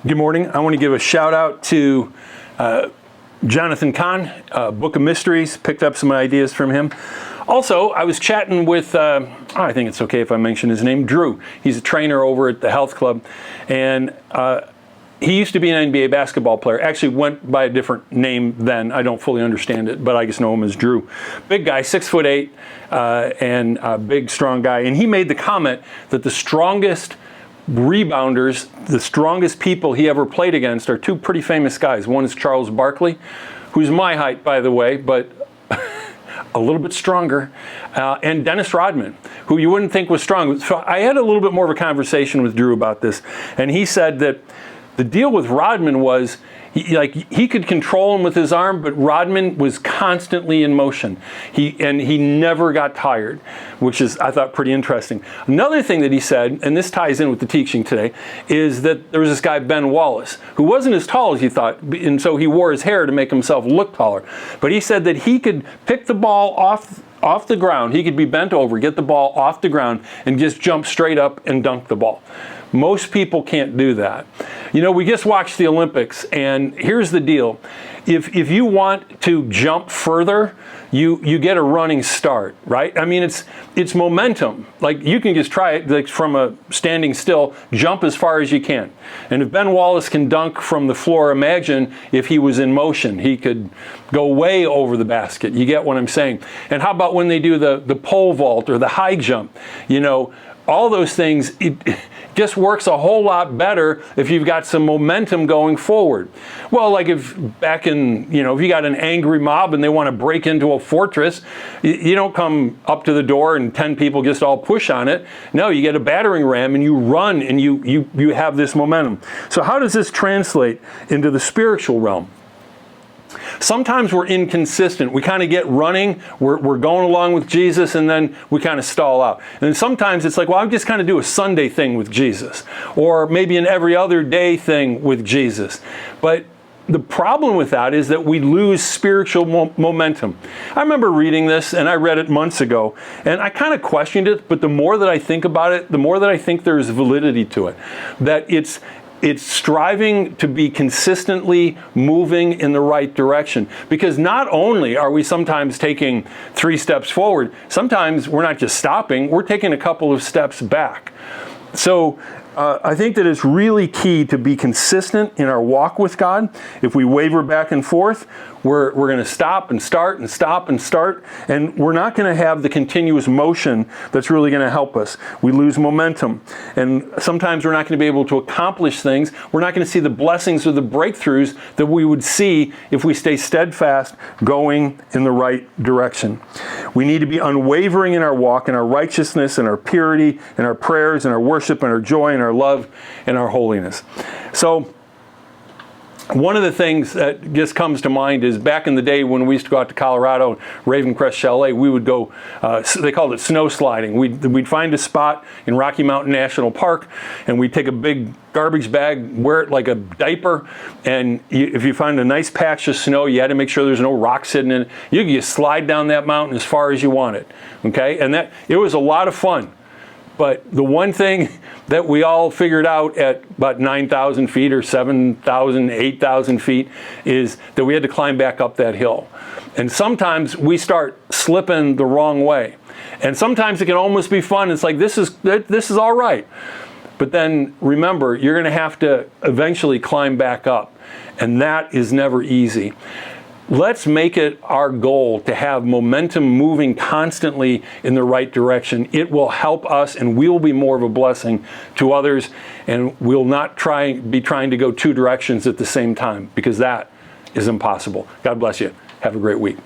Good morning. I want to give a shout out to Jonathan Kahn, Book of Mysteries. Picked up some ideas from him. Also, I was chatting with, I think it's okay if I mention his name, Drew. He's a trainer over at the Health Club. And he used to be an NBA basketball player. Actually went by a different name then. I don't fully understand it, but I just know him as Drew. Big guy, 6'8", and a big, strong guy. And he made the comment that the strongest rebounders, the strongest people he ever played against are two pretty famous guys. One is Charles Barkley, who's my height, by the way, but a little bit stronger, and Dennis Rodman, who you wouldn't think was strong. So I had a little bit more of a conversation with Drew about this, and he said that the deal with Rodman was he could control him with his arm, but Rodman was constantly in motion. He never got tired, which is, I thought, pretty interesting. Another thing that he said, and this ties in with the teaching today, is that there was this guy, Ben Wallace, who wasn't as tall as he thought, and so he wore his hair to make himself look taller. But he said that he could pick the ball off the ground. He could be bent over, get the ball off the ground, and just jump straight up and dunk the ball. Most people can't do that. You know, we just watched the Olympics, and here's the deal. If you want to jump further, you get a running start, right? I mean, it's momentum. Like, you can just try it, like, from a standing still, jump as far as you can. And if Ben Wallace can dunk from the floor, imagine if he was in motion. He could go way over the basket. You get what I'm saying? And how about when they do the pole vault or the high jump? You know, all those things, it just works a whole lot better if you've got some momentum going forward. Well, like if back in, if you got an angry mob and they want to break into a fortress, you don't come up to the door and 10 people just all push on it. No, you get a battering ram and you run and you have this momentum. So how does this translate into the spiritual realm? Sometimes we're inconsistent. We kind of get running, we're going along with Jesus, and then we kind of stall out. And then sometimes it's like, well, I'm just kind of do a Sunday thing with Jesus, or maybe an every other day thing with Jesus. But the problem with that is that we lose spiritual momentum. I remember reading this, and I read it months ago, and I kind of questioned it, but the more that I think about it, the more that I think there's validity to it. That it's striving to be consistently moving in the right direction. Because not only are we sometimes taking 3 steps forward, sometimes we're not just stopping, we're taking a couple of steps back. So I think that it's really key to be consistent in our walk with God. If we waver back and forth, we're going to stop and start and stop and start, and we're not going to have the continuous motion that's really going to help us. We lose momentum, and sometimes we're not going to be able to accomplish things. We're not going to see the blessings or the breakthroughs that we would see if we stay steadfast going in the right direction. We need to be unwavering in our walk, in our righteousness, in our purity, in our prayers, in our worship, in our joy, in our love, and our holiness. So one of the things that just comes to mind is back in the day when we used to go out to Colorado, Ravencrest Chalet, we would go, they called it snow sliding. We'd find a spot in Rocky Mountain National Park, and we'd take a big garbage bag, wear it like a diaper, and if you find a nice patch of snow, you had to make sure there's no rocks hidden in it. You could just slide down that mountain as far as you wanted, okay? And it was a lot of fun. But the one thing that we all figured out at about 9,000 feet or 7,000, 8,000 feet is that we had to climb back up that hill. And sometimes we start slipping the wrong way. And sometimes it can almost be fun. It's like, this is all right. But then remember, you're going to have to eventually climb back up. And that is never easy. Let's make it our goal to have momentum moving constantly in the right direction. It will help us, and we will be more of a blessing to others, and we'll not be trying to go 2 directions at the same time, because that is impossible. God bless you. Have a great week.